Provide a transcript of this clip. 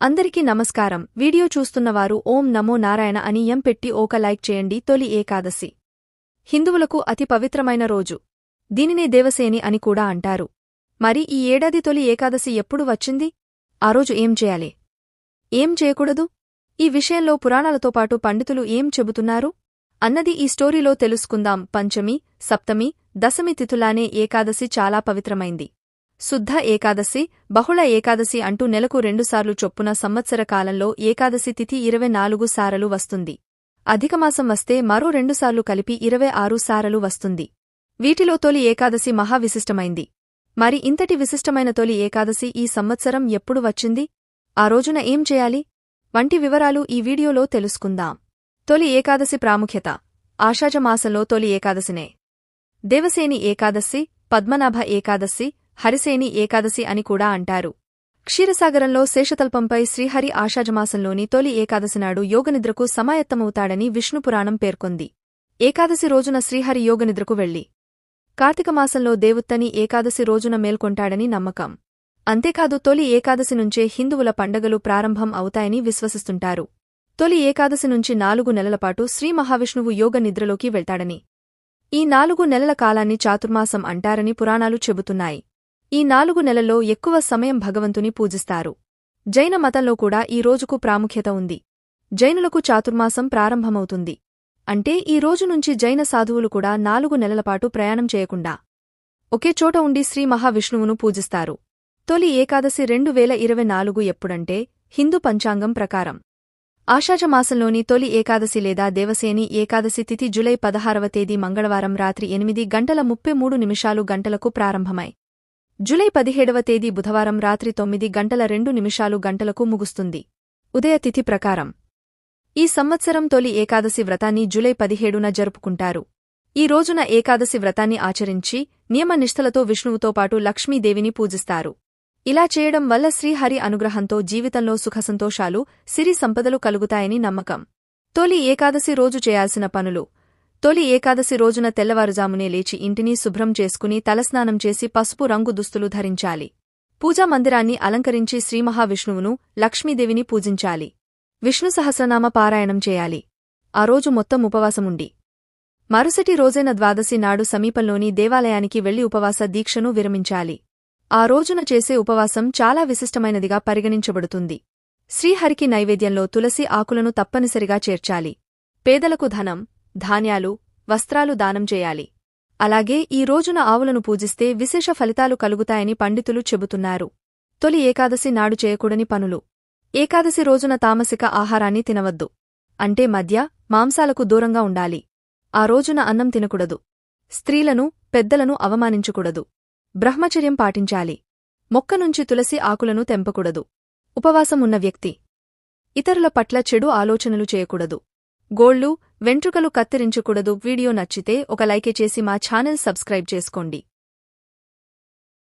అందరికీ నమస్కారం. వీడియో చూస్తున్నవారు ఓం నమో నారాయణ అని పెట్టి ఒక లైక్ చేయండి. తొలి ఏకాదశి హిందువులకు అతి పవిత్రమైన రోజు. దీనినే దేవసేని అని కూడా అంటారు. మరి ఈ ఏడాది తొలి ఏకాదశి ఎప్పుడు వచ్చింది? ఆ రోజు ఏం చేయాలి, ఏం చేయకూడదు? ఈ విషయంలో పురాణాలతో పాటు పండితులు ఏం చెబుతున్నారు అన్నది ఈ స్టోరీలో తెలుసుకుందాం. పంచమి, సప్తమి, దశమి తిథులానే ఏకాదశి చాలా పవిత్రమైంది. శుద్ధ ఏకాదశి, బహుళ ఏకాదశి అంటూ నెలకు 2 సార్లు చొప్పున సంవత్సర కాలంలో ఏకాదశి తిథి 24 సారలు వస్తుంది. అధికమాసం వస్తే మరో 2 సార్లు కలిపి 26 సారలు వస్తుంది. వీటిలో తొలి ఏకాదశి మహా విశిష్టమైంది. మరి ఇంతటి విశిష్టమైన తొలి ఏకాదశి ఈ సంవత్సరం ఎప్పుడు వచ్చింది, ఆ రోజున ఏం చేయాలి వంటి వివరాలు ఈ వీడియోలో తెలుసుకుందాం. తొలి ఏకాదశి ప్రాముఖ్యత. ఆషాఢమాసంలో తొలి ఏకాదశినే దేవసేని ఏకాదశి, పద్మనాభ ఏకాదశి, హరిసేని ఏకాదశి అని కూడా అంటారు. క్షీరసాగరంలో శేషతల్పంపై శ్రీహరి ఆషాఢమాసంలోని తొలి ఏకాదశినాడు యోగనిద్రకు సమాయత్తమవుతాడని విష్ణుపురాణం పేర్కొంది. ఏకాదశి రోజున శ్రీహరి యోగనిద్రకు వెళ్లి కార్తీకమాసంలో దేవుత్తని ఏకాదశి రోజున మేల్కొంటాడని నమ్మకం. అంతేకాదు తొలి ఏకాదశి నుంచే హిందువుల పండగలు ప్రారంభం అవుతాయని విశ్వసిస్తుంటారు. తొలి ఏకాదశి నుంచి 4 నెలలపాటు శ్రీ మహావిష్ణువు యోగ నిద్రలోకి వెళ్తాడని, ఈ 4 నెలల కాలాన్ని చాతుర్మాసం అంటారని పురాణాలు చెబుతున్నాయి. ఈ 4 నెలల్లో ఎక్కువ సమయం భగవంతుని పూజిస్తారు. జైన మతంలో కూడా ఈ రోజుకు ప్రాముఖ్యత ఉంది. జైనులకు చాతుర్మాసం ప్రారంభమవుతుంది. అంటే ఈ రోజు నుంచి జైన సాధువులు కూడా 4 నెలలపాటు ప్రయాణం చేయకుండా ఒకే చోట ఉండి శ్రీ మహావిష్ణువును పూజిస్తారు. తొలి ఏకాదశి 2024 ఎప్పుడంటే హిందూ పంచాంగం ప్రకారం ఆషాఢమాసంలోని తొలి ఏకాదశి లేదా దేవసేని ఏకాదశి తిథి జూలై 16వ తేదీ మంగళవారం రాత్రి 8:33 గంటలకు ప్రారంభమై జూలై 17వ తేదీ బుధవారం రాత్రి 9:02 ముగుస్తుంది. ఉదయ తిథి ప్రకారం ఈ సంవత్సరం తొలి ఏకాదశి వ్రతాన్ని జూలై 17న జరుపుకుంటారు. ఈ రోజున ఏకాదశి వ్రతాన్ని ఆచరించి నియమనిష్టలతో విష్ణువుతో పాటు లక్ష్మీదేవిని పూజిస్తారు. ఇలా చేయడం వల్ల శ్రీహరి అనుగ్రహంతో జీవితంలో సుఖసంతోషాలు, సిరి సంపదలు కలుగుతాయని నమ్మకం. తొలి ఏకాదశి రోజు చేయాల్సిన పనులు. తొలి ఏకాదశి రోజున తెల్లవారుజామునే లేచి ఇంటిని శుభ్రం చేసుకుని తలస్నానం చేసి పసుపు రంగు దుస్తులు ధరించాలి. పూజా మందిరాన్ని అలంకరించి శ్రీమహావిష్ణువును, లక్ష్మీదేవిని పూజించాలి. విష్ణు సహస్రనామ పారాయణం చేయాలి. ఆ రోజు మొత్తం ఉపవాసముండి మరుసటి రోజైన ద్వాదశి నాడు సమీపంలోని దేవాలయానికి వెళ్లి ఉపవాస దీక్షను విరమించాలి. ఆ రోజున చేసే ఉపవాసం చాలా విశిష్టమైనదిగా పరిగణించబడుతుంది. శ్రీహరికి నైవేద్యంలో తులసి ఆకులను తప్పనిసరిగా చేర్చాలి. పేదలకు ధనం, ధాన్యాలు, వస్త్రాలు దానం చేయాలి. అలాగే ఈ రోజున ఆవులను పూజిస్తే విశేష ఫలితాలు కలుగుతాయని పండితులు చెబుతున్నారు. తొలి ఏకాదశి నాడు చేయకూడని పనులు. ఏకాదశి రోజున తామసిక ఆహారాన్ని తినవద్దు. అంటే మద్య, మాంసాలకు దూరంగా ఉండాలి. ఆ రోజున అన్నం తినకూడదు. స్త్రీలను, పెద్దలను అవమానించకూడదు. బ్రహ్మచర్యం పాటించాలి. మొక్క నుంచి తులసి ఆకులను తెంపకూడదు. ఉపవాసం ఉన్న వ్యక్తి ఇతరుల పట్ల చెడు ఆలోచనలు చేయకూడదు. గోళ్లు, వెంట్రుకలు కత్తిరించకూడదు. వీడియో నచ్చితే ఒక లైక్ చేసి మా ఛానల్ సబ్స్క్రైబ్ చేసుకోండి.